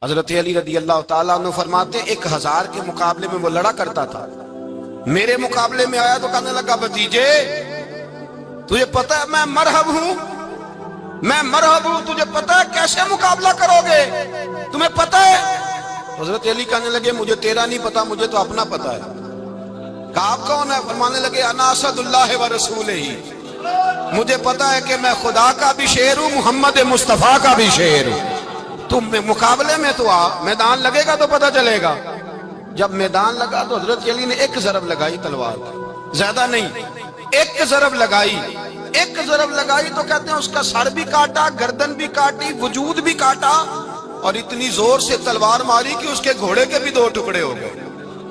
حضرت علی رضی اللہ تعالیٰ عنہ فرماتے 1000 کے مقابلے میں وہ لڑا کرتا تھا، میرے مقابلے میں آیا تو کہنے لگا بھتیجے تجھے پتہ ہے میں مرحب ہوں، تجھے پتہ ہے کیسے مقابلہ کرو گے، تمہیں پتہ ہے؟ حضرت علی کہنے لگے مجھے تیرا نہیں پتا، مجھے تو اپنا پتا ہے۔ کہا آپ کون ہے؟ فرمانے لگے انا اسد اللہ و رسولہ، مجھے پتا ہے کہ میں خدا کا بھی شیر ہوں، محمد مصطفیٰ کا بھی شیر ہوں۔ تم مقابلے میں تو آ، میدان لگے گا تو پتہ چلے گا۔ جب میدان لگا تو حضرت علی نے ایک ضرب لگائی تلوار کی، زیادہ نہیں، ایک ضرب لگائی تو کہتے ہیں اس کا سر بھی کاٹا، گردن بھی کاٹی، وجود بھی کاٹا، اور اتنی زور سے تلوار ماری کہ اس کے گھوڑے کے بھی 2 ٹکڑے ہو گئے۔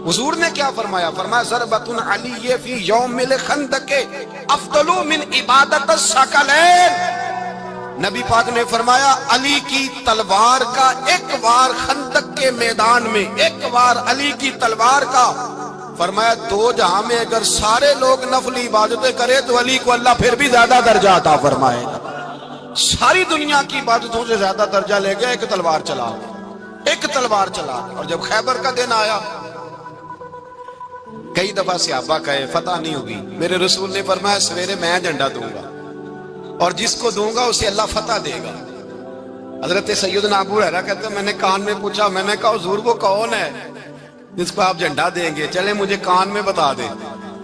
حضور نے کیا فرمایا؟ فرمایا ضربۃ علی فی یوم الخندق افضل من عبادت الثقلین۔ نبی پاک نے فرمایا علی کی تلوار کا ایک وار خندق کے میدان میں، ایک وار علی کی تلوار کا، فرمایا 2 جہاں میں اگر سارے لوگ نفل عبادتیں کرے تو علی کو اللہ پھر بھی زیادہ درجہ عطا فرمائے گا۔ ساری دنیا کی عبادتوں سے زیادہ درجہ لے گیا ایک تلوار چلا۔ اور جب خیبر کا دن آیا، کئی دفعہ صحابہ کہے فتح نہیں ہوگی، میرے رسول نے فرمایا سویرے میں جھنڈا دوں گا اور جس کو دوں گا اسے اللہ فتح دے گا۔ حضرت سیدنا ابو ہریرہ کہتے ہیں میں نے کان میں پوچھا، میں نے کہا حضور وہ کون ہے جس کو آپ جھنڈا دیں گے؟ چلے مجھے کان میں بتا دیں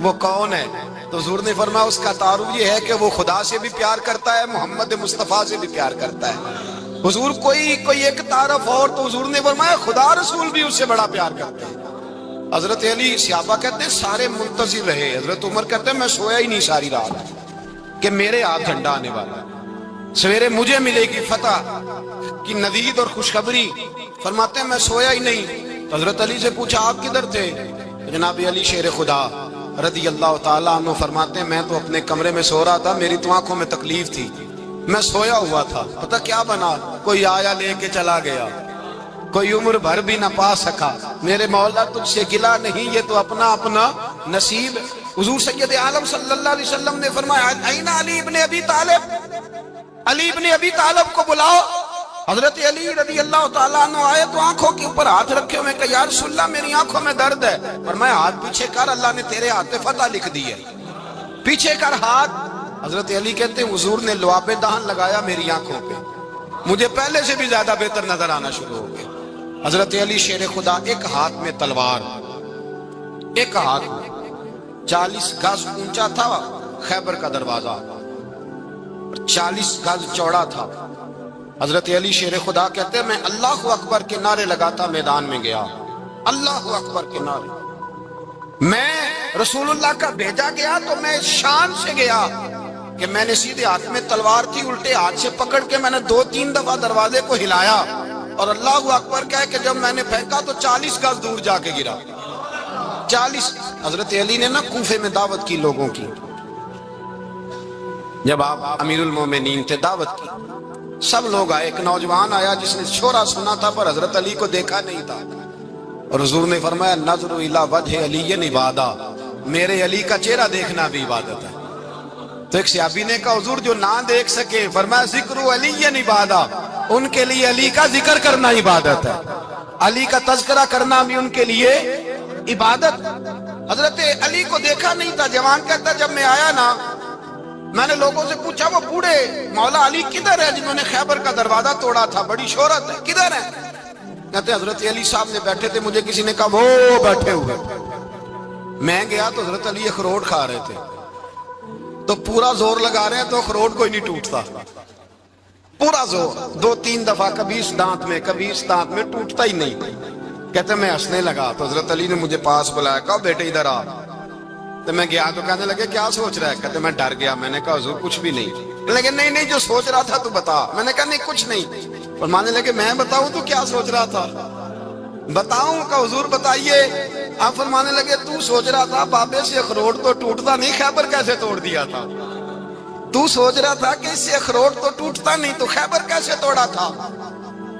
وہ کون ہے۔ تو حضور نے فرمایا اس کا تعارف یہ ہے کہ وہ خدا سے بھی پیار کرتا ہے، محمد مصطفیٰ سے بھی پیار کرتا ہے۔ حضور کوئی ایک تعارف اور، تو حضور نے فرمایا خدا رسول بھی اس سے بڑا پیار کرتے ہیں۔ حضرت علی صحابہ کہتے ہیں سارے منتظر رہے، حضرت عمر کہتے ہیں میں سویا ہی نہیں ساری رات کہ میرے ہاتھ جھنڈا آنے والا، سویرے مجھے ملے گی فتح کی نوید اور خوشخبری۔ فرماتے ہیں میں سویا ہی نہیں۔ حضرت علی سے پوچھا آپ کدھر تھے؟ جناب علی شیر خدا رضی اللہ تعالیٰ عنہ فرماتے ہیں میں تو اپنے کمرے میں سو رہا تھا، میری تو آنکھوں میں تکلیف تھی، میں سویا ہوا تھا، پتہ کیا بنا؟ کوئی آیا لے کے چلا گیا، کوئی عمر بھر بھی نہ پا سکا۔ میرے مولا تجھ سے گلا نہیں، یہ تو اپنا نصیب۔ حضور سید عالم صلی اللہ علیہ وسلم نے فرمایا این علی ابن ابی طالب، علی ابن ابی طالب کو بلاؤ۔ حضرت علی رضی اللہ تعالیٰ عنہ آئے تو آنکھوں کے اوپر ہاتھ رکھے ہوئے کہ یا رسول اللہ میری آنکھوں میں درد ہے۔ فرمایا ہاتھ پیچھے کر، اللہ نے تیرے ہاتھ پہ فتح لکھ دی ہے، پیچھے کر ہاتھ۔ حضرت علی کہتے ہیں حضور نے لعاب دہن لگایا میری آنکھوں پہ، مجھے پہلے سے بھی زیادہ بہتر نظر آنا شروع ہو گیا۔ حضرت علی شیر خدا ایک ہاتھ میں تلوار، ایک ہاتھ میں 40 گز اونچا تھا خیبر کا دروازہ، 40 گز چوڑا تھا۔ حضرت علی شیر خدا کہتے ہیں میں اللہ اکبر کے نعرے لگاتا میدان میں گیا، اللہ اکبر کے نعرے۔ میں رسول اللہ کا بھیجا گیا تو میں شان سے گیا کہ میں نے سیدھے ہاتھ میں تلوار تھی، الٹے ہاتھ سے پکڑ کے میں نے 2-3 دفعہ دروازے کو ہلایا اور اللہ اکبر کہہ کہ جب میں نے پھینکا تو 40 گز دور جا کے گرا۔ 40۔ حضرت علی نے نا کوفے میں دعوت کی لوگوں کی، جب آپ امیر المومنین تھے دعوت کی، سب لوگ آئے، ایک نوجوان آیا جس نے شورا سنا تھا پر حضرت علی کو دیکھا نہیں تھا، اور حضور نے فرمایا نظر الی وجہ علی عبادہ، میرے علی کا چہرہ دیکھنا بھی عبادت ہے۔ تو ایک صحابی نے کہا حضور جو نہ دیکھ سکے، فرمایا ذکر علی عبادہ، ان کے لیے علی کا ذکر کرنا عبادت ہے، علی کا تذکرہ کرنا بھی ان کے لیے عبادت۔ حضرت علی کو دیکھا نہیں تھا، جوان کہتا جب میں آیا نا میں نے لوگوں سے پوچھا وہ بوڑھے مولا علی کدھر ہے جنہوں نے خیبر کا دروازہ توڑا تھا، بڑی شہرت ہے، کدھر ہے؟ کہتے حضرت علی صاحب نے بیٹھے تھے، مجھے کسی نے کہا وہ بیٹھے ہوئے۔ میں گیا تو حضرت علی اخروٹ کھا رہے تھے، تو پورا زور لگا رہے ہیں تو اخروٹ کوئی نہیں ٹوٹتا، پورا زور 2-3 دفعہ، کبھی اس دانت میں کبھی اس دانت میں، ٹوٹتا ہی نہیں۔ کہتے میں ہنسنے لگا تو حضرت علی نے مجھے پاس بلایا، کہا بیٹے ادھر آ۔ تو میں گیا تو کہنے لگے کیا سوچ رہا ہے؟ کہتے میں ڈر گیا، میں نے کہا حضور کچھ بھی نہیں۔ لیکن نہیں جو سوچ رہا تھا تو بتا۔ میں نے کہا نہیں کچھ نہیں۔ فرمانے لگے میں بتاؤں تو کیا سوچ رہا تھا؟ بتاؤں؟ کہ حضور بتائیے۔ آپ فرمانے لگے تو سوچ رہا تھا بابے سے اخروٹ تو ٹوٹتا نہیں، خیبر کیسے توڑ دیا تھا؟ تو سوچ رہا تھا کہ اس سے اخروٹ تو ٹوٹتا نہیں تو خیبر کیسے توڑا تھا؟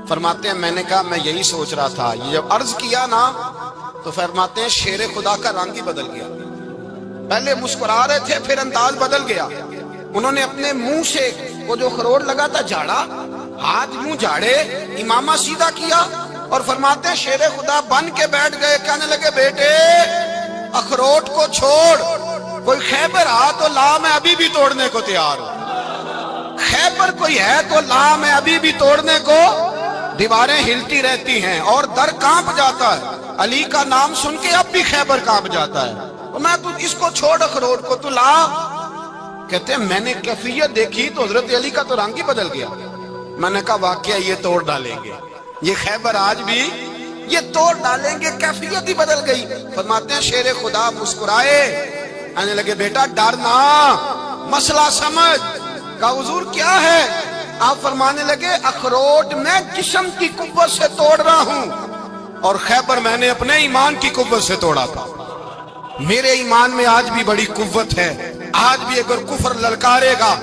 فرماتے ہیں میں نے کہا میں یہی سوچ رہا تھا۔ یہ جب عرض کیا نا تو فرماتے ہیں شیر خدا کا رنگ ہی بدل گیا، پہلے مسکرا رہے تھے پھر انداز بدل گیا۔ انہوں نے اپنے منہ سے وہ جو خروٹ لگا تھا جھاڑا، ہاتھ یوں جھاڑے، امامہ سیدھا کیا، اور فرماتے ہیں شیر خدا بن کے بیٹھ گئے، کہنے لگے بیٹے اخروٹ کو چھوڑ، کوئی خیبر آ تو لا، میں ابھی بھی توڑنے کو تیار ہوں، خیبر کوئی ہے تو لا، میں ابھی بھی توڑنے کو، دیواریں ہلتی رہتی ہیں اور در کانپ جاتا ہے، علی کا نام سن کے اب بھی خیبر کانپ جاتا ہے، تو میں تو اس کو چھوڑ اخروٹ کو تو لا۔ کہتے ہیں میں نے کیفیت دیکھی تو حضرت علی کا تو رنگ ہی بدل گیا، میں نے کہا واقعہ یہ توڑ ڈالیں گے، یہ خیبر آج بھی یہ توڑ ڈالیں گے، کیفیت ہی بدل گئی۔ فرماتے ہیں شیر خدا مسکرائے، آنے لگے بیٹا ڈرنا، مسئلہ سمجھ۔ کہا حضور کیا ہے؟ آپ فرمانے لگے اخروٹ میں جسم کی قوت سے توڑ رہا ہوں اور خیبر میں نے اپنے ایمان کی قوت سے توڑا تھا، میرے ایمان میں آج بھی بڑی قوت ہے، آج بھی اگر کفر للکارے گا،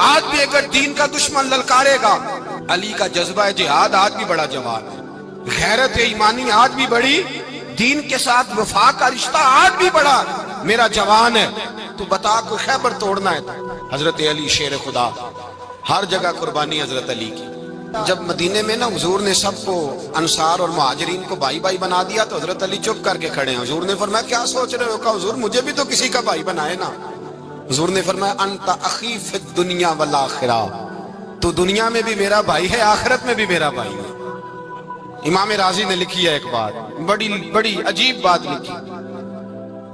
آج بھی اگر دین کا دشمن للکارے گا، علی کا جذبہ جہاد آج بھی بڑا جوان ہے، غیرت ایمانی آج بھی بڑی، دین کے ساتھ وفا کا رشتہ آج بھی بڑا میرا جوان ہے، تو بتا کوئی خیبر توڑنا ہے تو۔ حضرت علی شیر خدا، ہر جگہ قربانی حضرت علی کی۔ جب مدینے میں نا حضور نے سب کو انصار اور مہاجرین کو بھائی بھائی بنا دیا تو حضرت علی چپ کر کے کھڑے ہیں۔ حضور نے فرمایا کیا سوچ رہے ہو؟ کہا حضور مجھے بھی تو کسی کا بھائی بنائے نا۔ حضور نے فرمایا انت اخی فی الدنیا والآخرہ، تو دنیا میں بھی میرا بھائی ہے، آخرت میں بھی میرا بھائی ہے۔ امام راضی نے لکھی ہے ایک بات، بڑی عجیب بات لکھی۔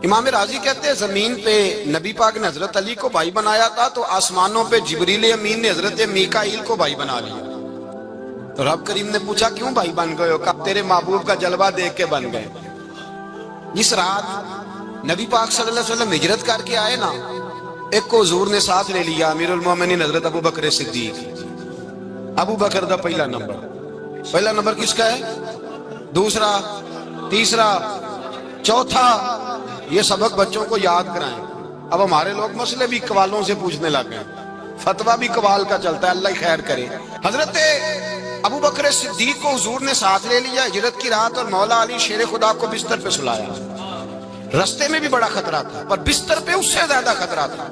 امام راضی کہتے ہیں زمین پہ نبی پاک نے حضرت علی کو بھائی بنایا تھا تو آسمانوں پہ جبریل امین نے حضرت میکائیل کو بھائی بنا لیا۔ تو رب کریم نے پوچھا کیوں بھائی بن گئے ہو؟ کہا تیرے محبوب کا جلوہ دیکھ کے بن گئے۔ جس رات نبی پاک صلی اللہ علیہ وسلم ہجرت کر کے آئے نا، ایک کو حضور نے ساتھ لے لیا، امیر المومنین حضرت ابو بکر صدیق۔ ابو بکر دا پہلا نمبر کس کا ہے؟ دوسرا، تیسرا، چوتھا، یہ سبق بچوں کو یاد کرائیں۔ اب ہمارے لوگ مسئلے بھی قوالوں سے پوچھنے لگ گئے، فتویٰ بھی قوال کا چلتا ہے، اللہ خیر کرے۔ حضرت ابو بکر صدیق کو حضور نے ساتھ لے لیا ہجرت کی رات، اور مولا علی شیر خدا کو بستر پہ سلایا۔ رستے میں بھی بڑا خطرہ تھا پر بستر پہ اس سے زیادہ خطرہ تھا،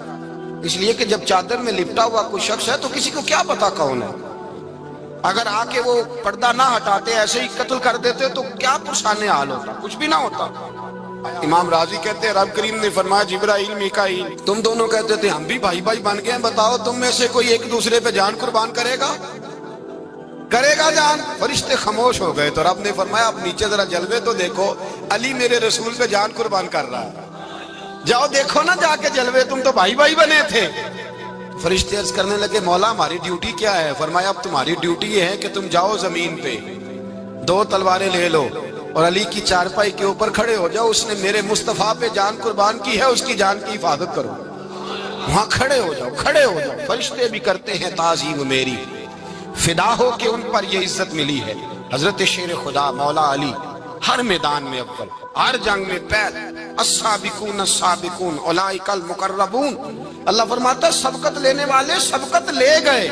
اس لیے کہ جب چادر میں لپٹا ہوا کوئی شخص ہے تو کسی کو کیا پتا کون ہے، اگر آ کے وہ پردہ نہ ہٹاتے ایسے ہی قتل کر دیتے تو کیا پرسان حال ہوتا، کچھ بھی نہ ہوتا۔ امام راضی کہتے ہیں رب کریم نے فرمایا جبرائیل میکائیل تم دونوں کہتے تھے ہم بھی بھائی بھائی بن گئے ہیں، بتاؤ تم میں سے کوئی ایک دوسرے پہ جان قربان کرے گا جان؟ فرشتے خاموش ہو گئے تو رب نے فرمایا اب نیچے ذرا جلوے تو دیکھو، علی میرے رسول پہ جان قربان کر رہا ہے، جاؤ دیکھو نا جا کے جلوے، تم تو بھائی بھائی بنے تھے۔ فرشتے عرض کرنے لگے مولا ہماری ڈیوٹی کیا ہے؟ فرمایا اب تمہاری ڈیوٹی یہ ہے کہ تم جاؤ زمین پہ 2 تلواریں لے لو اور علی کی چارپائی کے اوپر کھڑے ہو جاؤ، اس نے میرے مصطفیٰ پہ جان قربان کی ہے، اس کی جان کی حفاظت کرو، وہاں کھڑے ہو جاؤ۔ فرشتے بھی کرتے ہیں تعظیم میری، فدا ہو کہ ان پر یہ عزت ملی ہے۔ حضرت شیر خدا مولا علی ہر میدان میں اول، ہر جنگ میں پہل، السابقون السابقون اولئک المقربون۔ اللہ فرماتا ہے سبقت لینے والے سبقت لے گئے،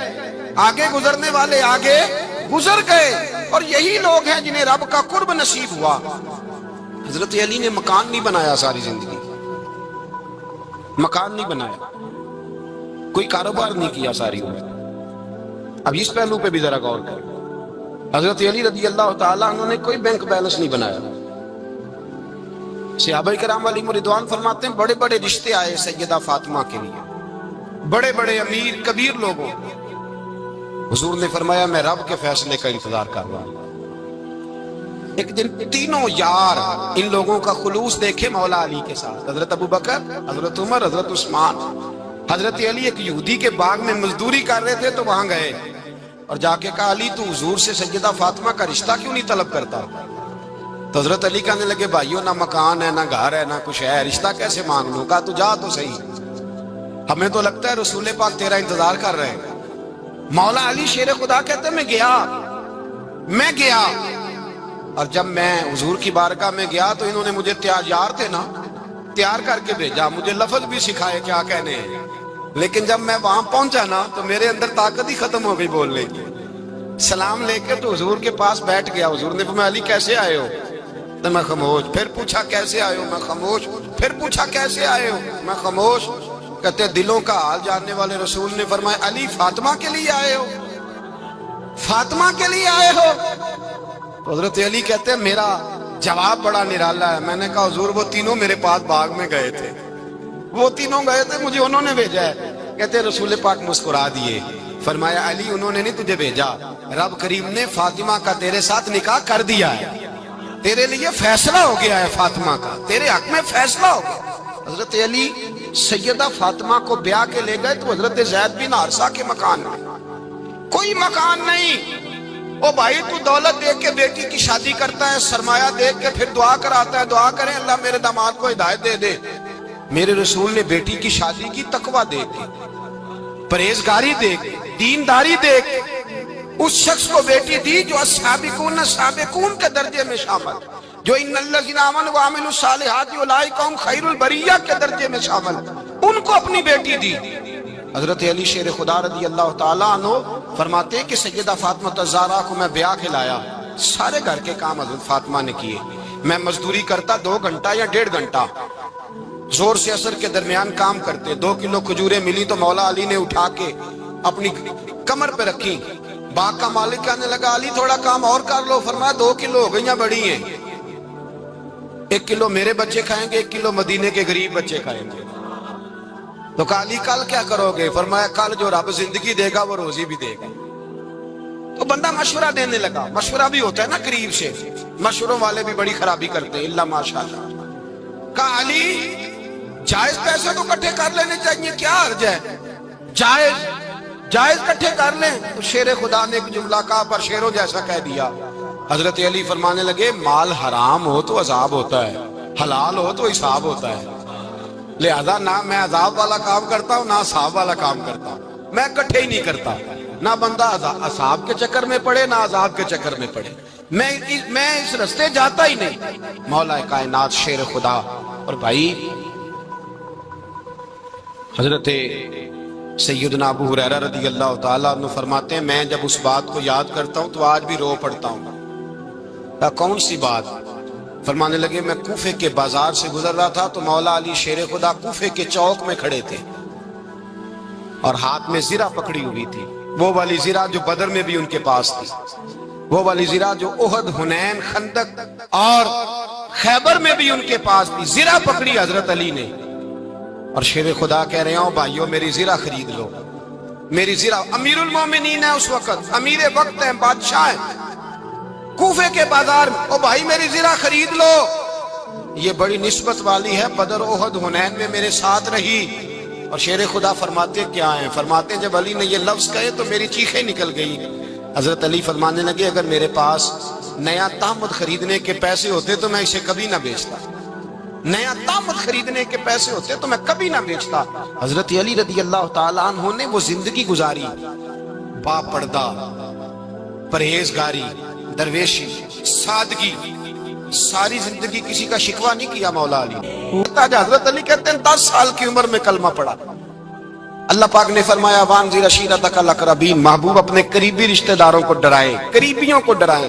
آگے گزرنے والے آگے گزر گئے، اور یہی لوگ ہیں جنہیں رب کا قرب نصیب ہوا۔ حضرت علی نے مکان نہیں بنایا، ساری زندگی مکان نہیں بنایا، کوئی کاروبار نہیں کیا ساری عمر۔ اب اس پہلو پہ بھی ذرا غور کریں، حضرت علی رضی اللہ تعالیٰ عنہ نے کوئی بینک بیلنس نہیں بنایا۔ صحابہ کرام علیہم رضوان فرماتے ہیں بڑے بڑے رشتے آئے سیدہ فاطمہ کے لیے، بڑے بڑے امیر کبیر لوگوں، حضور نے فرمایا میں رب کے فیصلے کا انتظار کر رہا ہوں۔ ایک دن تینوں یار ان لوگوں کا خلوص دیکھے مولا علی کے ساتھ، حضرت ابو بکر، حضرت عمر، حضرت عثمان، حضرت علی ایک یہودی کے باغ میں مزدوری کر رہے تھے تو وہاں گئے اور جا کے کہا علی تو حضور سے سیدہ فاطمہ کا رشتہ کیوں نہیں طلب کرتا؟ تو حضرت علی کہنے لگے بھائیو نہ مکان ہے، نہ گھر ہے، نہ کچھ ہے، رشتہ کیسے مانگ لوں؟ کہا تو جا تو صحیح، ہمیں تو لگتا ہے رسول پاک تیرا انتظار کر رہے ہیں۔ مولا علی شیر خدا کہتے میں گیا اور جب میں حضور کی بارگاہ میں گیا تو انہوں نے مجھے تیار تھے نا، تیار کر کے بھیجا، مجھے لفظ بھی سکھائے کیا کہنے ہیں، لیکن جب میں وہاں پہنچا نا تو میرے اندر طاقت ہی ختم ہو گئی بولنے کی۔ سلام لے کے تو حضور کے پاس بیٹھ گیا، حضور نے فرمایا علی کیسے آئے ہو؟ تو میں خاموش، پھر پوچھا کیسے آئے ہو؟ میں خاموش، پھر پوچھا کیسے آئے ہو؟ میں خاموش۔ کہتے دلوں کا حال جاننے والے رسول نے فرمایا علی فاطمہ کے لیے آئے ہو؟ فاطمہ کے لیے آئے ہو؟ تو حضرت علی کہتے ہیں میرا جواب بڑا نرالا ہے. میں نے کہا حضور وہ تینوں میرے پاس باغ میں گئے تھے, وہ تینوں گئے تھے, مجھے انہوں نے بھیجا ہے. کہتے رسول پاک مسکرا دیے, فرمایا علی انہوں نے نہیں تجھے بھیجا, رب کریم نے فاطمہ کا تیرے ساتھ نکاح کر دیا ہے, تیرے لیے فیصلہ ہو گیا ہے فاطمہ کا, تیرے حق میں فیصلہ ہو گیا. حضرت علی سیدہ فاطمہ کو بیاہ کے لے گئے تو حضرت زید بن حارثہ کے مکان میں, کوئی مکان نہیں. او بھائی تو دولت دیکھ کے بیٹی کی شادی کرتا ہے, سرمایہ دیکھ کے پھر دعا کراتا ہے, دعا کریں اللہ میرے داماد کو ہدایت دے دے. میرے رسول نے بیٹی کی شادی کی تقوی دیکھ کے, پرہیزگاری دیکھ, دینداری دیکھ, اس شخص کو بیٹی دی جو السابقون السابقون کے درجے میں شامل, جو ان الذین آمنوا وعملوا الصالحات اولئک هم خیر البریہ کے درجے میں شامل, ان کو اپنی بیٹی دی. حضرت علی شیر خدا رضی اللہ تعالیٰ عنہ فرماتے ہیں کہ سیدہ فاطمہ الزہرا کو میں بیاہ کے لایا, سارے گھر کے کام حضرت فاطمہ نے کیے. میں مزدوری کرتا 2 گھنٹہ یا 1.5 گھنٹہ, زور سے عصر کے درمیان کام کرتے. 2 کلو کھجوریں ملی تو مولا علی نے اٹھا کے اپنی کمر پہ رکھی. باغ کا مالک کہنے لگا علی تھوڑا کام اور کر لو. فرمایا 2 کلو ہو گئیاں بڑی ہیں, 1 کلو میرے بچے کھائیں گے, 1 کلو مدینے کے غریب بچے کھائیں گے. تو کہا علی کل کیا کرو گے؟ فرمایا کل جو رب زندگی دے گا وہ روزی بھی دے گا. تو بندہ مشورہ دینے لگا, مشورہ بھی ہوتا ہے نا قریب سے, مشوروں والے بھی بڑی خرابی کرتے ہیں اللہ ماشاءاللہ. کہا علی جائز پیسے تو کٹھے کر لینے چاہیے, کیا حرج ہے, جائز کٹھے کر لیں. تو شیر خدا نے ایک جملہ کہا پر شیروں جیسا کہہ دیا. حضرت علی فرمانے لگے مال حرام ہو تو عذاب ہوتا ہے, حلال ہو تو حساب ہوتا ہے, لہذا نہ میں عذاب والا کام کرتا ہوں نہ حساب والا کام کرتا ہوں, میں کٹھے ہی نہیں کرتا. نہ بندہ حساب کے چکر میں پڑے نہ عذاب کے چکر میں پڑے, میں اس رستے جاتا ہی نہیں. مولا کائنات شیر خدا. اور بھائی حضرت سیدنا ابو ہریرہ رضی اللہ تعالیٰ عنہ فرماتے ہیں میں جب اس بات کو یاد کرتا ہوں تو آج بھی رو پڑتا ہوں. کون سی بات؟ فرمانے لگے میں کوفے کے بازار سے گزر رہا تھا تو مولا علی شیر خدا کوفے کے چوک میں کھڑے تھے اور ہاتھ میں زرہ پکڑی ہوئی تھی, وہ والی زرہ جو بدر میں بھی ان کے پاس تھی, وہ والی زرہ جو احد, حنین, خندق اور خیبر میں بھی ان کے پاس تھی. زرہ پکڑی حضرت علی نے اور شیر خدا کہہ رہے ہوں بھائیو میری زرہ خرید لو. میری زرہ, امیر المومنین ہے اس وقت, امیر وقت ہیں, بادشاہ ہیں, کوفے کے بازار میں, او بھائی میری زرہ خرید لو. یہ بڑی نسبت والی ہے, بدر, احد, حنین میں میرے ساتھ رہی. اور شیر خدا فرماتے کیا ہیں؟ فرماتے جب علی نے یہ لفظ کہے تو میری چیخیں نکل گئی. حضرت علی فرمانے لگے اگر میرے پاس نیا تامت خریدنے کے پیسے ہوتے تو میں اسے کبھی نہ بیچتا, نیا تامت خریدنے کے پیسے ہوتے تو میں کبھی نہ بیچتا. حضرت علی رضی اللہ تعالیٰ عنہ نے وہ زندگی گزاری, با پردہ, پرہیزگاری, درویشی, سادگی, ساری زندگی کسی کا شکوہ نہیں کیا مولا علی نے. حضرت علی کہتے ہیں 10 سال کی عمر میں کلمہ پڑھا. اللہ پاک نے فرمایا وانذر عشیرتک الاقربین, محبوب اپنے قریبی رشتہ داروں کو ڈرائیں, قریبیوں کو ڈرائیں,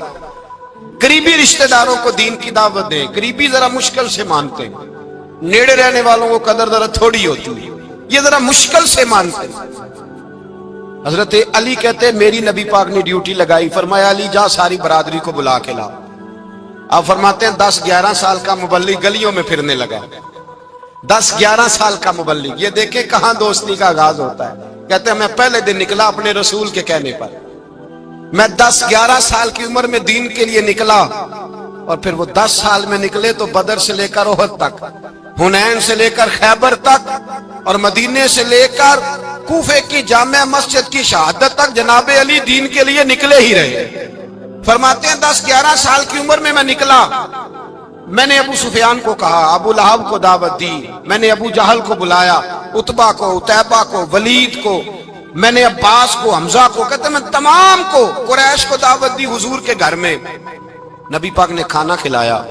قریبی رشتہ داروں کو دین کی دعوت دیں. قریبی ذرا مشکل سے مانتے ہیں, نیڑے رہنے والوں کو قدر ذرا تھوڑی ہوتی ہے, یہ ذرا مشکل سے مانتے ہیں. حضرت علی کہتے ہیں میری نبی پاک نے ڈیوٹی لگائی, فرمایا علی جا ساری برادری کو بلا کے لا. آپ فرماتے ہیں 10-11 سال کا مبلغ گلیوں میں پھرنے لگا, 10-11 سال کا مبلغ. یہ دیکھیں کہاں دوستی کا آغاز ہوتا ہے. کہتے ہیں میں پہلے دن نکلا اپنے رسول کے کہنے پر, میں 10-11 سال کی عمر میں دین کے لیے نکلا, اور پھر وہ 10 سال میں نکلے تو بدر سے لے کر احد تک, حنین سے لے کر خیبر تک, اور مدینے سے لے کر کوفے کی جامع مسجد کی شہادت تک جناب علی دین کے لیے نکلے ہی رہے. فرماتے ہیں 10-11 سال کی عمر میں نکلا. میں نے ابو سفیان کو کہا, ابو لہب کو دعوت دی, میں نے ابو جہل کو بلایا, عتبہ کو, عتیبہ کو, ولید کو, میں نے عباس کو, حمزہ کو, کہتے میں تمام کو, قریش کو دعوت دی حضور کے گھر میں. نبی پاک نے کھانا کھلایا,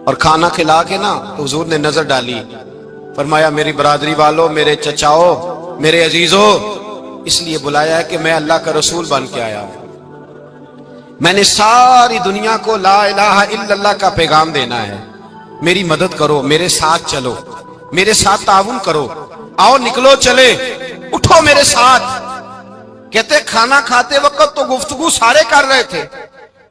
اور کھانا کھلا کے نا تو حضور نے نظر ڈالی, فرمایا میری برادری والوں, میرے چچاؤ, میرے عزیزوں, اس لیے بلایا ہے کہ میں اللہ کا رسول بن کے آیا ہوں. میں نے ساری دنیا کو لا الہ الا اللہ کا پیغام دینا ہے, میری مدد کرو, میرے ساتھ چلو, میرے ساتھ تعاون کرو, آؤ نکلو چلے, اٹھو میرے ساتھ. کہتے کھانا کھاتے وقت تو گفتگو سارے کر رہے تھے,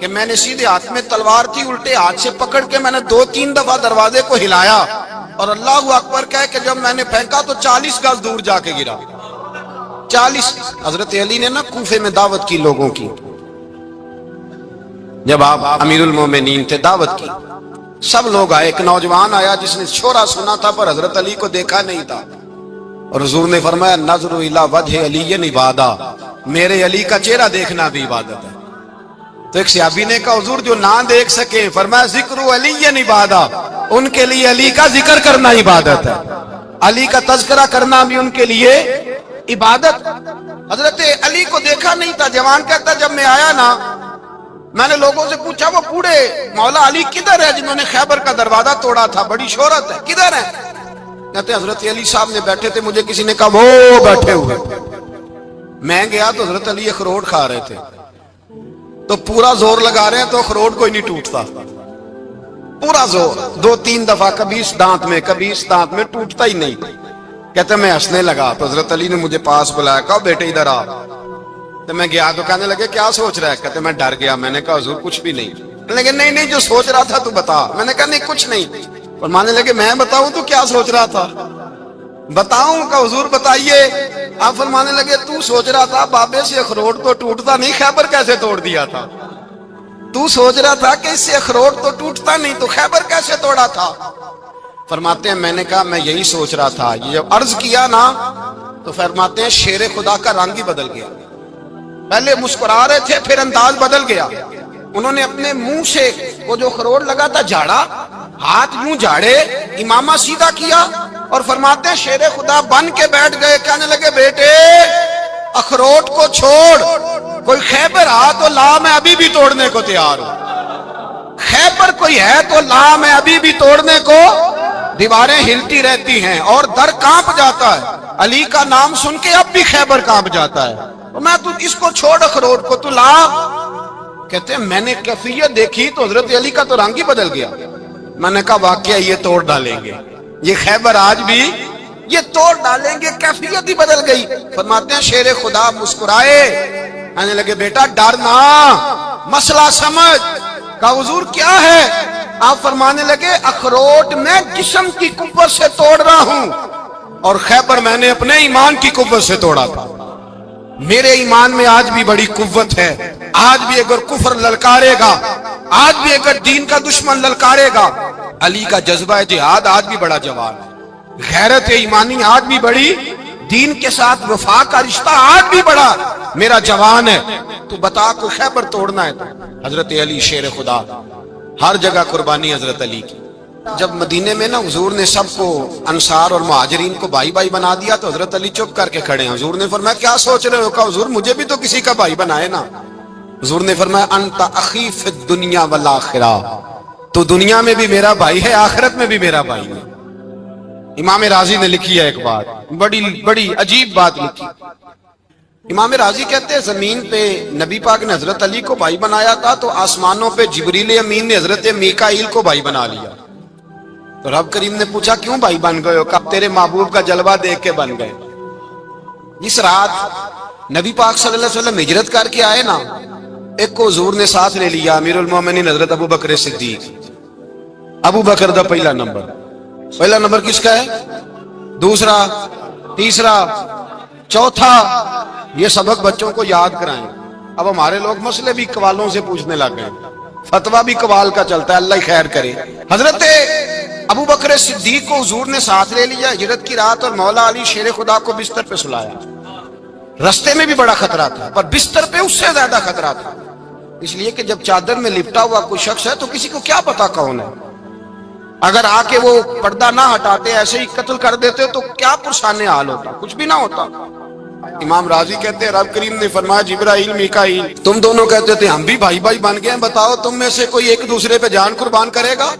کہ میں نے سیدھے ہاتھ میں تلوار تھی، الٹے ہاتھ سے پکڑ کے میں نے 2-3 دفعہ دروازے کو ہلایا اور اللہ اکبر کہہ کہ جب میں نے پھینکا تو 40 گز دور جا کے گرا۔ 40۔ حضرت علی نے نا کوفے میں دعوت کی لوگوں کی، جب آپ امیر المومنین تھے، دعوت کی، سب لوگ آئے۔ ایک نوجوان آیا جس نے شورا سنا تھا پر حضرت علی کو دیکھا نہیں تھا، اور حضور نے فرمایا نظر الی وجہ علی عبادہ، میرے علی کا چہرہ دیکھنا بھی عبادت ہے۔ تو ایک صحابی نے کہا حضور جو نہ دیکھ سکے، فرمایا ذکر علی عبادہ، ان کے لیے علی کا ذکر کرنا عبادت ہے، علی کا تذکرہ کرنا بھی ان کے لیے عبادت۔ حضرت علی کو دیکھا نہیں تھا۔ جوان کہتا جب میں آیا نا، میں نے لوگوں سے پوچھا وہ بوڑھے مولا علی کدھر ہے جنہوں نے خیبر کا دروازہ توڑا تھا، بڑی شہرت ہے، کدھر ہے؟ کہتے حضرت علی صاحب نے بیٹھے تھے، مجھے کسی نے کہا وہ بیٹھے ہوئے۔ میں گیا تو حضرت علی اخروٹ کھا رہے تھے، تو پورا زور لگا رہے ہیں تو اخروٹ کوئی نہیں ٹوٹتا، پورا زور 2-3 دفعہ، کبھی اس دانت میں کبھی اس دانت میں، ٹوٹتا ہی نہیں۔ کہتے میں ہنسنے لگا تو حضرت علی نے مجھے پاس بلایا، کہا بیٹے ادھر آ۔ تو میں گیا تو کہنے لگے کیا سوچ رہا ہے؟ کہتے میں ڈر گیا۔ میں نے کہا حضور کچھ بھی نہیں۔ لیکن نہیں جو سوچ رہا تھا تو بتا۔ میں نے کہا نہیں کچھ نہیں۔ فرمانے لگے میں بتاؤں تو کیا سوچ رہا تھا؟ بتاؤں؟ کہ حضور بتائیے۔ آپ فرمانے لگے تو سوچ رہا تھا بابے سے اخروٹ تو ٹوٹتا نہیں، خیبر کیسے توڑ دیا تھا؟ تو سوچ رہا تھا کہ اس سے اخروٹ تو ٹوٹتا نہیں تو خیبر کیسے توڑا تھا؟ فرماتے ہیں میں نے کہا میں یہی سوچ رہا تھا۔ یہ جب عرض کیا نا تو فرماتے ہیں شیر خدا کا رنگ ہی بدل گیا، پہلے مسکرا رہے تھے پھر انداز بدل گیا۔ انہوں نے اپنے منہ سے وہ جو خروٹ لگا تھا جھاڑا، ہاتھ یوں جھاڑے، امامہ سیدھا کیا، اور فرماتے ہیں شیر خدا بن کے بیٹھ گئے۔ کہنے لگے بیٹے اخروٹ کو چھوڑ، کوئی خیبر آ تو لا، میں ابھی بھی توڑنے کو تیار ہوں۔ خیبر کوئی ہے تو لا، میں ابھی بھی توڑنے کو۔ دیواریں ہلتی رہتی ہیں اور در کانپ جاتا ہے، علی کا نام سن کے اب بھی خیبر کانپ جاتا ہے، تو میں تو اس کو چھوڑ اخروٹ کو تو لا۔ کہتے ہیں میں نے کیفیت دیکھی تو حضرت علی کا تو رنگ ہی بدل گیا۔ میں نے کہا واقعہ یہ توڑ ڈالیں گے، یہ خیبر آج بھی یہ توڑ ڈالیں گے، کیفیت ہی بدل گئی۔ فرماتے ہیں شیر خدا مسکرائے، کہنے لگے بیٹا ڈرنا، مسئلہ سمجھ۔ کہا حضور کیا ہے؟ آپ فرمانے لگے اخروٹ میں جسم کی قوت سے توڑ رہا ہوں، اور خیبر میں نے اپنے ایمان کی قوت سے توڑا تھا۔ میرے ایمان میں آج بھی بڑی قوت ہے، آج بھی اگر کفر للکارے گا، آج بھی اگر دین کا دشمن للکارے گا، علی کا جذبہ جہاد آج بھی بڑا جوان ہے، غیرت ایمانی آج بھی بڑی، دین کے ساتھ وفا کا رشتہ آج بھی بڑا میرا جوان ہے۔ تو بتا کوئی خیبر توڑنا ہے تو حضرت علی شیر خدا، ہر جگہ قربانی حضرت علی کی۔ جب مدینے میں نا حضور نے سب کو انصار اور مہاجرین کو بھائی بھائی بنا دیا تو حضرت علی چپ کر کے کھڑے ہیں۔ حضور نے فرمایا کیا سوچ رہے ہو؟ کہا حضور مجھے بھی تو کسی کا بھائی بنائے نا۔ حضور نے فرمایا انت اخی فی الدنیا والآخرہ، تو دنیا میں بھی میرا بھائی ہے، آخرت میں بھی میرا بھائی ہے۔ امام راضی نے لکھی ہے ایک بات، بڑی عجیب بات لکھی۔ امام راضی کہتے ہیں زمین پہ نبی پاک نے حضرت علی کو بھائی بنایا تھا تو آسمانوں پہ جبریل امین نے حضرت میکائیل کو بھائی بنا لیا۔ تو رب کریم نے پوچھا کیوں بھائی بن گئے ہو؟ کب تیرے محبوب کا جلوہ دیکھ کے بن گئے۔ جس رات نبی پاک صلی اللہ علیہ وسلم ہجرت کر کے آئے نا، ایک کو حضور نے ساتھ لے لیا، امیر المومنین حضرت ابو بکر صدیق۔ ابو بکر دا پہلا نمبر کس کا ہے؟ دوسرا، تیسرا، چوتھا، یہ سبق بچوں کو یاد کرائیں۔ اب ہمارے لوگ مسئلے بھی قوالوں سے پوچھنے لگ گئے، فتویٰ بھی قوال کا چلتا ہے، اللہ ہی خیر کرے۔ حضرت ابو بکر صدیق کو حضور نے ساتھ لے لیا ہجرت کی رات، اور مولا علی شیر خدا کو بستر پہ سلایا۔ رستے میں بھی بڑا خطرہ تھا پر بستر پہ اس سے زیادہ خطرہ تھا، اس لیے کہ جب چادر میں لپٹا ہوا کوئی شخص ہے تو کسی کو کیا پتا کون ہے، اگر آ کے وہ پردہ نہ ہٹاتے ایسے ہی قتل کر دیتے تو کیا پرسانے حال ہوتا، کچھ بھی نہ ہوتا۔ امام راضی کہتے ہیں رب کریم نے فرمایا جبرائیل میکائیل تم دونوں کہتے تھے ہم بھی بھائی بھائی بن گئے ہیں، بتاؤ تم میں سے کوئی ایک دوسرے پہ جان قربان کرے گا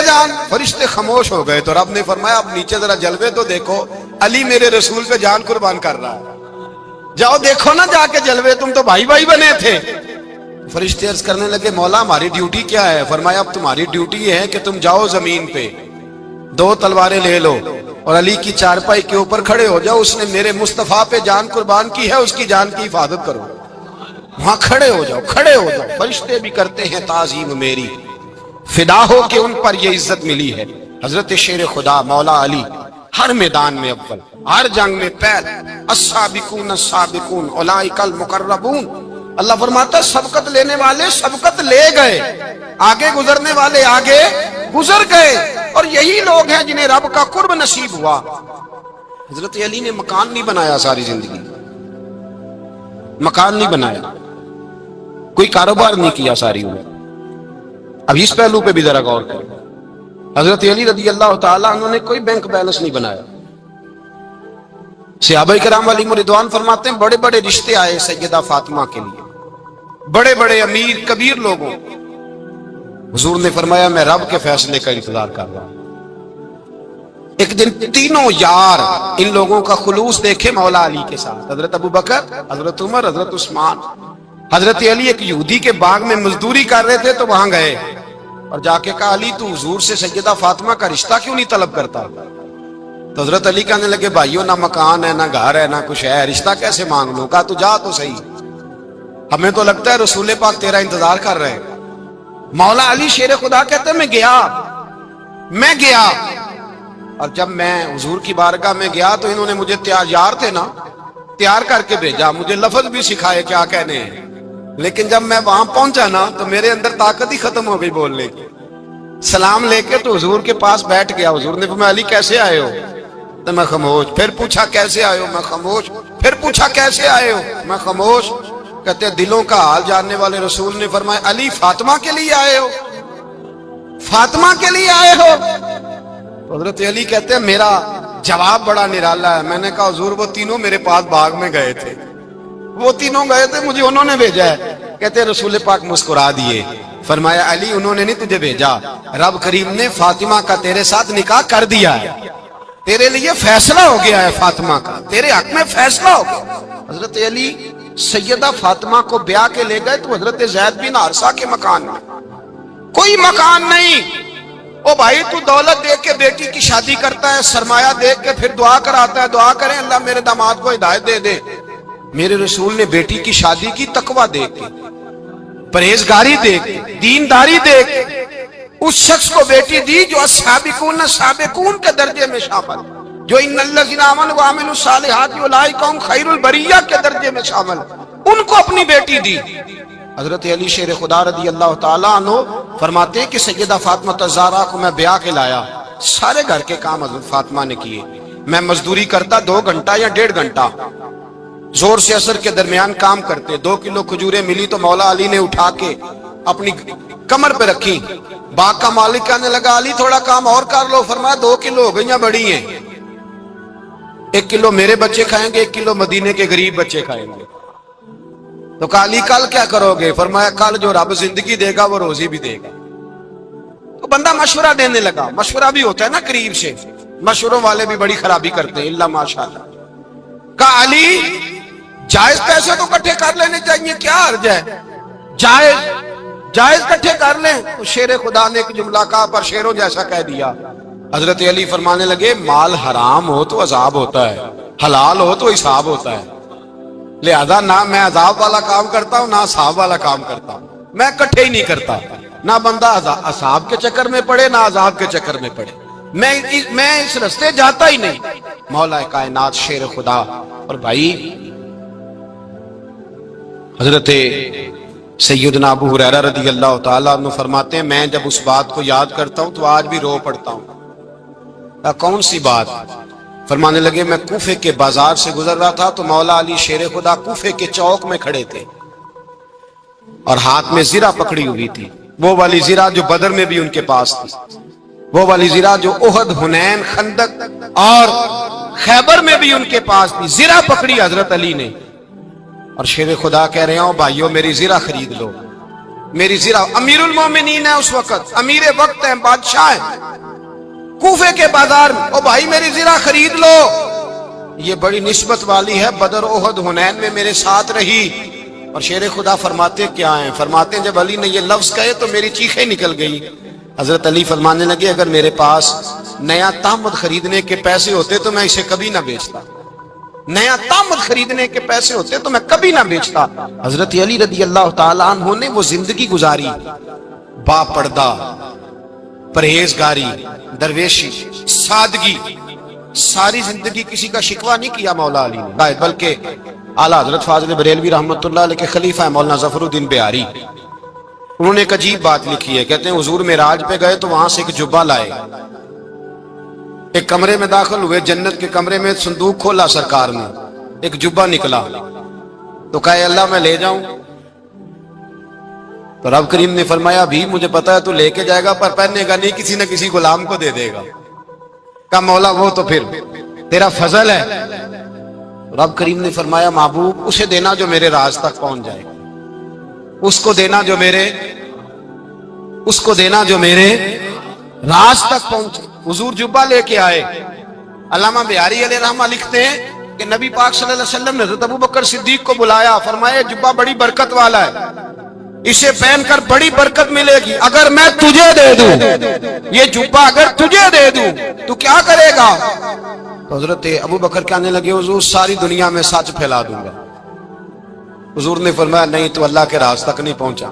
جان؟ فرشتے خاموش ہو گئے تو رب نے فرمایا اب نیچے ذرا جلوے تو دیکھو، علی میرے رسول پہ جان قربان کر رہا ہے، جاؤ دیکھو نا جا کے جلوے، تم تو بھائی بھائی بنے تھے۔ فرشتے عرض کرنے لگے مولا ہماری ڈیوٹی کیا ہے؟ فرمایا اب تمہاری ڈیوٹی یہ ہے کہ تم جاؤ زمین پہ 2 تلواریں لے لو اور علی کی چارپائی کے اوپر کھڑے ہو جاؤ، اس نے میرے مصطفیٰ پہ جان قربان کی ہے، اس کی جان کی حفاظت کرو۔ وہاں کھڑے ہو جاؤ، کھڑے ہو جاؤ، فرشتے بھی کرتے ہیں تعظیم میری، فدا ہو کہ ان پر یہ عزت ملی ہے۔ حضرت شیر خدا مولا علی ہر میدان میں اول، ہر جنگ میں پہل، السابقون السابقون اولئک المقربون۔ اللہ فرماتا ہے سبقت لینے والے سبقت لے گئے، آگے گزرنے والے آگے گزر گئے، اور یہی لوگ ہیں جنہیں رب کا قرب نصیب ہوا۔ حضرت علی نے مکان نہیں بنایا ساری زندگی، مکان نہیں بنایا، کوئی کاروبار نہیں کیا ساری عمر۔ اب اس پہلو پہ بھی ذرا غور کریں، حضرت علی رضی اللہ تعالیٰ عنہ نے کوئی بینک بیلنس نہیں بنایا۔ صحابہ کرام علیہم رضوان فرماتے ہیں بڑے بڑے رشتے آئے سیدہ فاطمہ کے لیے، بڑے بڑے امیر کبیر لوگوں، حضور نے فرمایا میں رب کے فیصلے کا انتظار کر رہا ہوں۔ ایک دن تینوں یار ان لوگوں کا خلوص دیکھے مولا علی کے ساتھ، حضرت ابوبکر، حضرت عمر، حضرت عثمان۔ حضرت علی ایک یہودی کے باغ میں مزدوری کر رہے تھے تو وہاں گئے اور جا کے کہا علی تو حضور سے سیدہ فاطمہ کا رشتہ کیوں نہیں طلب کرتا؟ تو حضرت علی کہنے لگے بھائیو نہ مکان ہے، نہ گھر ہے، نہ کچھ ہے، رشتہ کیسے مانگ لوں؟ کہا تو جا تو صحیح، ہمیں تو لگتا ہے رسول پاک تیرا انتظار کر رہے ہیں۔ مولا علی شیر خدا کہتے ہیں میں گیا اور جب میں حضور کی بارگاہ میں گیا تو انہوں نے مجھے تیار تھے نا، تیار کر کے بھیجا، مجھے لفظ بھی سکھائے کیا کہنے ہیں، لیکن جب میں وہاں پہنچا نا تو میرے اندر طاقت ہی ختم ہو گئی بولنے کی۔ سلام لے کے تو حضور کے پاس بیٹھ گیا، حضور نے فرمایا علی کیسے آئے ہو؟ تو میں خاموش، پھر پوچھا کیسے آئے ہو؟ میں خاموش، پھر پوچھا کیسے آئے ہو؟ میں خاموش۔ کہتے ہیں دلوں کا حال جاننے والے رسول نے فرمایا علی فاطمہ کے لیے آئے ہو؟ فاطمہ کے لیے آئے ہو؟ حضرت علی کہتے ہیں میرا جواب بڑا نرالا ہے، میں نے کہا حضور وہ تینوں میرے پاس باغ میں گئے تھے، وہ تینوں گئے تھے، مجھے انہوں نے بھیجا ہے۔ کہتے ہیں رسول پاک مسکرا دیے، فرمایا علی انہوں نے نہیں تجھے بھیجا، رب کریم نے فاطمہ کا تیرے ساتھ نکاح کر دیا ہے، تیرے لیے فیصلہ ہو گیا ہے، فاطمہ کا تیرے حق میں فیصلہ ہو گیا۔ حضرت علی سیدہ فاطمہ کو بیاہ کے لے گئے تو حضرت زید بن حارثہ کے مکان میں کوئی مکان نہیں۔ او بھائی تو دولت دیکھ کے بیٹی کی شادی کرتا ہے، سرمایہ دیکھ کے پھر دعا کراتا ہے، دعا کریں اللہ میرے داماد کو ہدایت دے دے۔ میرے رسول نے بیٹی کی شادی کی تقوی دیکھ کے، پرہیزگاری دیکھ کے، دینداری دیکھ کے اس شخص کو بیٹی دی جو السابقون سابقون کے درجے میں شامل، جو ان الذین آمنوا وعملوا الصالحات اولئک هم خیر البریہ کے درجے میں شامل، ان کو اپنی بیٹی دی۔ حضرت علی شیر خدا رضی اللہ تعالیٰ عنہ فرماتے ہیں کہ سیدہ فاطمہ الزہرا کو میں بیاہ کے لایا، سارے گھر کے کام حضرت فاطمہ نے کیے، میں مزدوری کرتا 2 گھنٹہ یا 1.5 گھنٹہ، زور سے عصر کے درمیان کام کرتے، 2 کلو کھجوریں ملی تو مولا علی نے اٹھا کے اپنی کمر پہ رکھی، باغ کا مالک کہنے لگا علی تھوڑا کام اور کر لو، فرمایا 2 کلو ہو گئیاں بڑی ہیں، 1 کلو میرے بچے کھائیں گے، 1 کلو مدینے کے غریب بچے کھائیں گے۔ تو کہا علی کل کیا کرو گے؟ فرمایا کل جو رب زندگی دے گا وہ روزی بھی دے گا۔ تو بندہ مشورہ دینے لگا، مشورہ بھی ہوتا ہے نا قریب سے، مشوروں والے بھی بڑی خرابی کرتے ہیں اللہ ماشاءاللہ۔ کہا علی جائز پیسے تو کٹھے کر لینے چاہیے، کیا حرج ہے، جائز کٹھے کر لیں۔ تو شیر خدا نے ایک جملہ کہا پر شیروں جیسا کہہ دیا۔ حضرت علی فرمانے لگے مال حرام ہو تو عذاب ہوتا ہے، حلال ہو تو حساب ہوتا ہے، لہذا نہ میں عذاب والا کام کرتا ہوں نہ حساب والا کام کرتا ہوں، میں کٹھے ہی نہیں کرتا، نہ بندہ حساب کے چکر میں پڑے نہ عذاب کے چکر میں پڑے، میں اس رستے جاتا ہی نہیں۔ مولا کائنات شیر خدا۔ اور بھائی حضرت سیدنا ابو ہریرہ رضی اللہ تعالیٰ عنہ فرماتے ہیں میں جب اس بات کو یاد کرتا ہوں تو آج بھی رو پڑتا ہوں۔ کون سی بات؟ فرمانے لگے میں کوفے کے بازار سے گزر رہا تھا تو مولا علی شیر خدا کوفے کے چوک میں کھڑے تھے اور ہاتھ میں زرہ پکڑی ہوئی تھی، وہ والی زرہ جو بدر میں بھی ان کے پاس تھی، وہ والی زرہ جو احد، حنین، خندق اور خیبر میں بھی ان کے پاس تھی، زرہ پکڑی حضرت علی نے اور شیر خدا کہہ رہے ہوں بھائیو میری زرہ خرید لو، میری زرہ۔ امیر المومنین ہے اس وقت، امیر وقت ہیں، بادشاہ ہیں، کوفے کے بازار میں، او بھائی میری زرہ خرید لو، یہ بڑی نسبت والی ہے، بدر، احد، حنین میں میرے ساتھ رہی۔ اور شیر خدا فرماتے کیا ہیں؟ فرماتے ہیں جب علی نے یہ لفظ کہے تو میری چیخیں نکل گئی۔ حضرت علی فرمانے لگے اگر میرے پاس نیا تہمت خریدنے کے پیسے ہوتے تو میں اسے کبھی نہ بیچتا، نیا تامت خریدنے کے پیسے ہوتے تو میں کبھی نہ بیچتا۔ حضرت علی رضی اللہ تعالیٰ عنہ نے وہ زندگی گزاری، با پردہ، پرہیزگاری، درویشی، سادگی، ساری زندگی کسی کا شکوہ نہیں کیا مولا علی نے، بلکہ اعلیٰ حضرت فاضل بریلوی رحمۃ اللہ علیہ کے خلیفہ مولانا ظفر الدین بہاری، انہوں نے ایک عجیب بات لکھی ہے، کہتے ہیں حضور معراج پہ گئے تو وہاں سے ایک جبہ لائے، ایک کمرے میں داخل ہوئے، جنت کے کمرے میں صندوق کھولا سرکار نے، ایک جبہ نکلا تو کہا اے اللہ میں لے جاؤں؟ تو رب کریم نے فرمایا بھی مجھے پتا ہے تو لے کے جائے گا پر پہننے گا نہیں، کسی نہ کسی غلام کو دے دے گا۔ کہا مولا وہ تو پھر تیرا فضل ہے۔ رب کریم نے فرمایا محبوب اسے دینا جو میرے راز تک پہنچ جائے، اس کو دینا جو میرے راز تک پہنچے۔ حضور جبہ لے کے آئے۔ علامہ بہاری علیہ رحمہ لکھتے ہیں کہ نبی پاک صلی اللہ علیہ وسلم نے حضرت ابوبکر صدیق کو بلایا، فرمایا جبہ بڑی برکت والا ہے، اسے پہن کر بڑی برکت ملے گی، اگر میں تجھے دے دوں یہ جبہ، اگر تجھے دے دوں تو کیا کرے گا؟ تو حضرت ابوبکر کہنے لگے حضور ساری دنیا میں سچ پھیلا دوں گا۔ حضور نے فرمایا نہیں تو اللہ کے راز تک نہیں پہنچا۔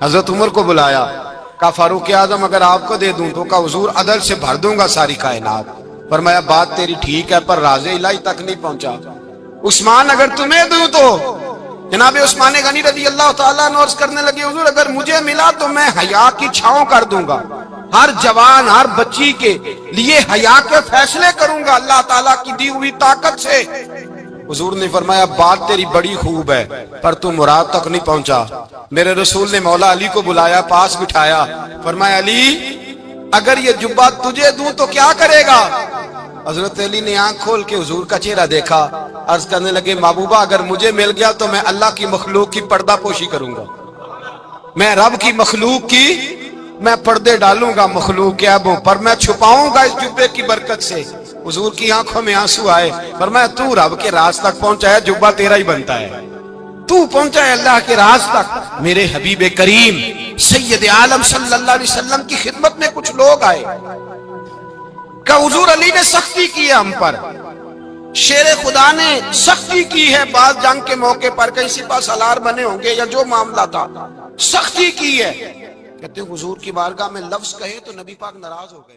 حضرت عمر کو بلایا، کہا فاروق اعظم اگر آپ کو دے دوں تو کہا حضور عدل سے بھر دوں گا ساری کائنات۔ فرمایا بات تیری ٹھیک ہے پر راز الہی تک نہیں پہنچا۔ عثمان اگر تمہیں دوں تو جناب عثمان غنی رضی اللہ تعالیٰ عنہ عرض کرنے لگے حضور اگر مجھے ملا تو میں حیا کی چھاؤں کر دوں گا، ہر جوان ہر بچی کے لیے حیا کے فیصلے کروں گا اللہ تعالیٰ کی دی ہوئی طاقت سے۔ حضور نے فرمایا بات تیری بڑی خوب ہے پر تو مراد تک نہیں پہنچا۔ میرے رسول نے مولا علی کو بلایا، پاس بٹھایا، فرمایا علی اگر یہ جبہ تجھے دوں تو کیا کرے گا؟ حضرت علی نے آنکھ کھول کے حضور کا چہرہ دیکھا، عرض کرنے لگے محبوبہ اگر مجھے مل گیا تو میں اللہ کی مخلوق کی پردہ پوشی کروں گا، میں رب کی مخلوق کی میں پردے ڈالوں گا، مخلوق کے عیبوں پر میں چھپاؤں گا اس جبے کی برکت سے۔ حضور کی آنکھوں میں آنسو آئے، فرمایا تو رب کے راز تک پہنچا ہے، جبہ تیرا ہی بنتا ہے، تو پہنچا ہے اللہ کے راز تک۔ میرے حبیب کریم سید عالم صلی اللہ علیہ وسلم کی خدمت میں کچھ لوگ آئے کہ حضور علی نے سختی کی ہے ہم پر، شیر خدا نے سختی کی ہے، بعض جنگ کے موقع پر کہیں سپاہ سالار بنے ہوں گے یا جو معاملہ تھا سختی کی ہے۔ کہتے ہیں حضور کی بارگاہ میں لفظ کہے تو نبی پاک ناراض ہو گئے۔